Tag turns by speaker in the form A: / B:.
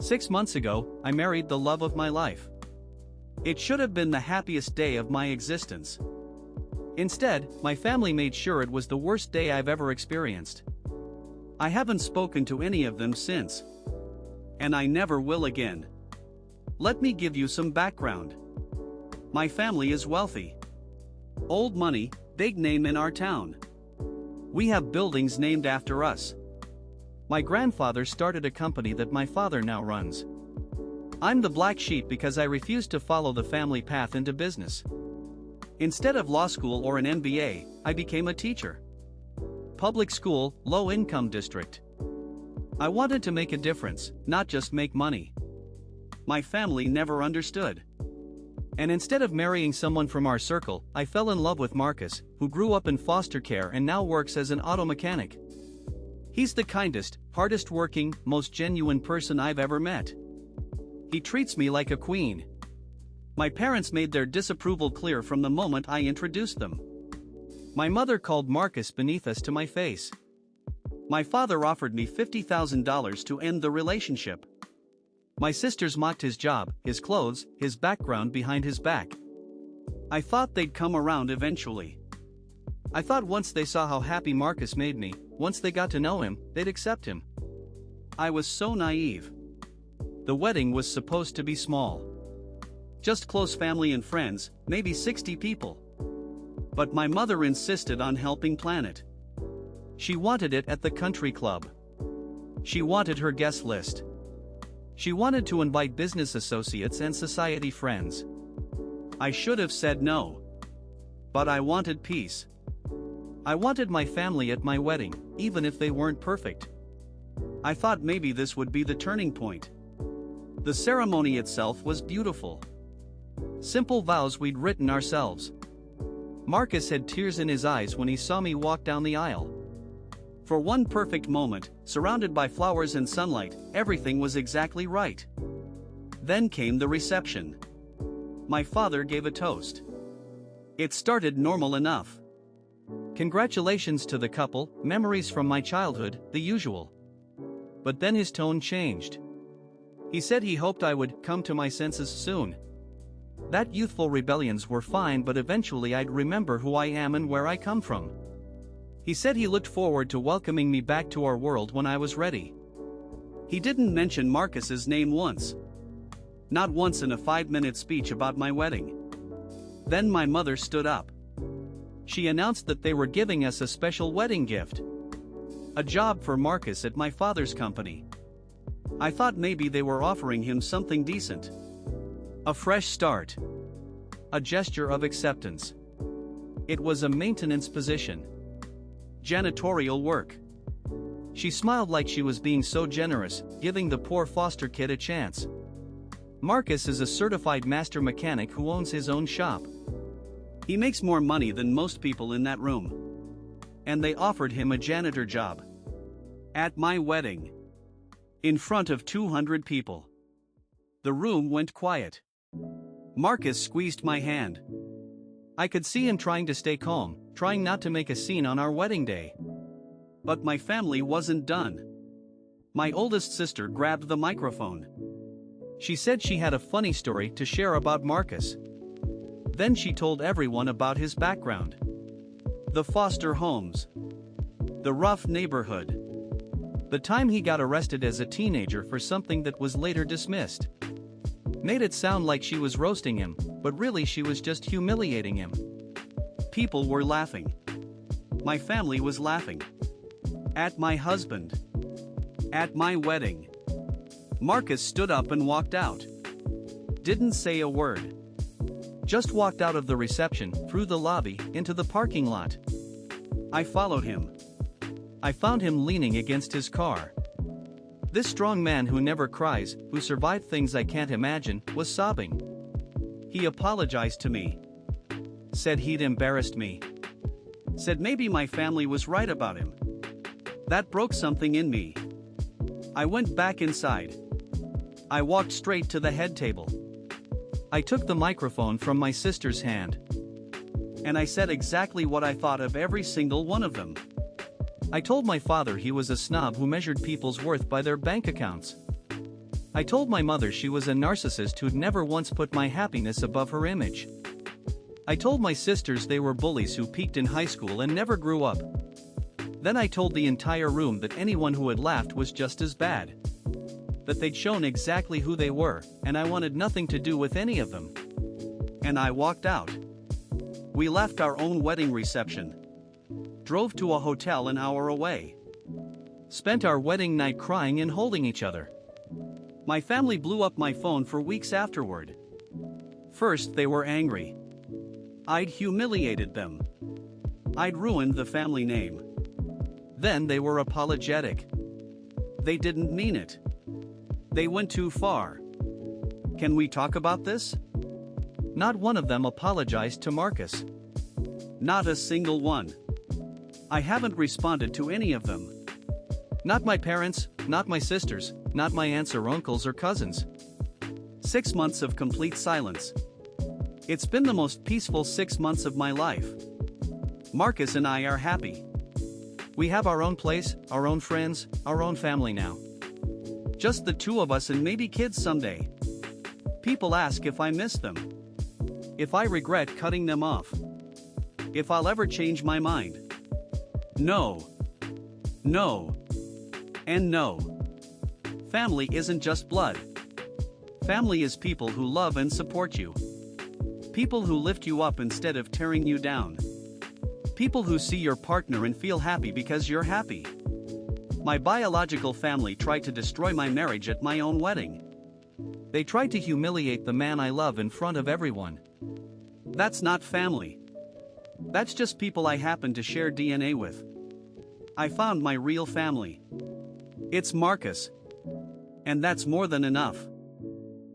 A: 6 months ago, I married the love of my life. It should have been the happiest day of my existence. Instead, my family made sure it was the worst day I've ever experienced. I haven't spoken to any of them since. And I never will again. Let me give you some background. My family is wealthy. Old money, big name in our town. We have buildings named after us. My grandfather started a company that my father now runs. I'm the black sheep because I refused to follow the family path into business. Instead of law school or an MBA, I became a teacher. Public school, low-income district. I wanted to make a difference, not just make money. My family never understood. And instead of marrying someone from our circle, I fell in love with Marcus, who grew up in foster care and now works as an auto mechanic. He's the kindest, hardest working, most genuine person I've ever met. He treats me like a queen. My parents made their disapproval clear from the moment I introduced them. My mother called Marcus beneath us to my face. My father offered me $50,000 to end the relationship. My sisters mocked his job, his clothes, his background behind his back. I thought they'd come around eventually. I thought once they saw how happy Marcus made me, once they got to know him, they'd accept him. I was so naive. The wedding was supposed to be small. Just close family and friends, maybe 60 people. But my mother insisted on helping plan it. She wanted it at the country club. She wanted her guest list. She wanted to invite business associates and society friends. I should have said no. But I wanted peace. I wanted my family at my wedding, even if they weren't perfect. I thought maybe this would be the turning point. The ceremony itself was beautiful. Simple vows we'd written ourselves. Marcus had tears in his eyes when he saw me walk down the aisle. For one perfect moment, surrounded by flowers and sunlight, everything was exactly right. Then came the reception. My father gave a toast. It started normal enough. Congratulations to the couple, memories from my childhood, the usual. But then his tone changed. He said he hoped I would come to my senses soon. That youthful rebellions were fine, but eventually I'd remember who I am and where I come from. He said he looked forward to welcoming me back to our world when I was ready. He didn't mention Marcus's name once. Not once in a 5-minute speech about my wedding. Then my mother stood up. She announced that they were giving us a special wedding gift. A job for Marcus at my father's company. I thought maybe they were offering him something decent. A fresh start. A gesture of acceptance. It was a maintenance position. Janitorial work. She smiled like she was being so generous, giving the poor foster kid a chance. Marcus is a certified master mechanic who owns his own shop. He makes more money than most people in that room. And they offered him a janitor job. At my wedding. In front of 200 people. The room went quiet. Marcus squeezed my hand. I could see him trying to stay calm, trying not to make a scene on our wedding day. But my family wasn't done. My oldest sister grabbed the microphone. She said she had a funny story to share about Marcus. Then she told everyone about his background. The foster homes. The rough neighborhood. The time he got arrested as a teenager for something that was later dismissed. Made it sound like she was roasting him, but really she was just humiliating him. People were laughing. My family was laughing. At my husband. At my wedding. Marcus stood up and walked out. Didn't say a word. Just walked out of the reception, through the lobby, into the parking lot. I followed him. I found him leaning against his car. This strong man who never cries, who survived things I can't imagine, was sobbing. He apologized to me. Said he'd embarrassed me. Said maybe my family was right about him. That broke something in me. I went back inside. I walked straight to the head table. I took the microphone from my sister's hand. And I said exactly what I thought of every single one of them. I told my father he was a snob who measured people's worth by their bank accounts. I told my mother she was a narcissist who'd never once put my happiness above her image. I told my sisters they were bullies who peaked in high school and never grew up. Then I told the entire room that anyone who had laughed was just as bad. That they'd shown exactly who they were, and I wanted nothing to do with any of them. And I walked out. We left our own wedding reception. Drove to a hotel an hour away. Spent our wedding night crying and holding each other. My family blew up my phone for weeks afterward. First, they were angry. I'd humiliated them. I'd ruined the family name. Then they were apologetic. They didn't mean it. They went too far. Can we talk about this? Not one of them apologized to Marcus. Not a single one. I haven't responded to any of them. Not my parents, not my sisters, not my aunts or uncles or cousins. 6 months of complete silence. It's been the most peaceful 6 months of my life. Marcus and I are happy. We have our own place, our own friends, our own family now. Just the two of us and maybe kids someday. People ask if I miss them. If I regret cutting them off. If I'll ever change my mind. No. No. And no. Family isn't just blood. Family is people who love and support you. People who lift you up instead of tearing you down. People who see your partner and feel happy because you're happy. My biological family tried to destroy my marriage at my own wedding. They tried to humiliate the man I love in front of everyone. That's not family. That's just people I happen to share DNA with. I found my real family. It's Marcus. And that's more than enough.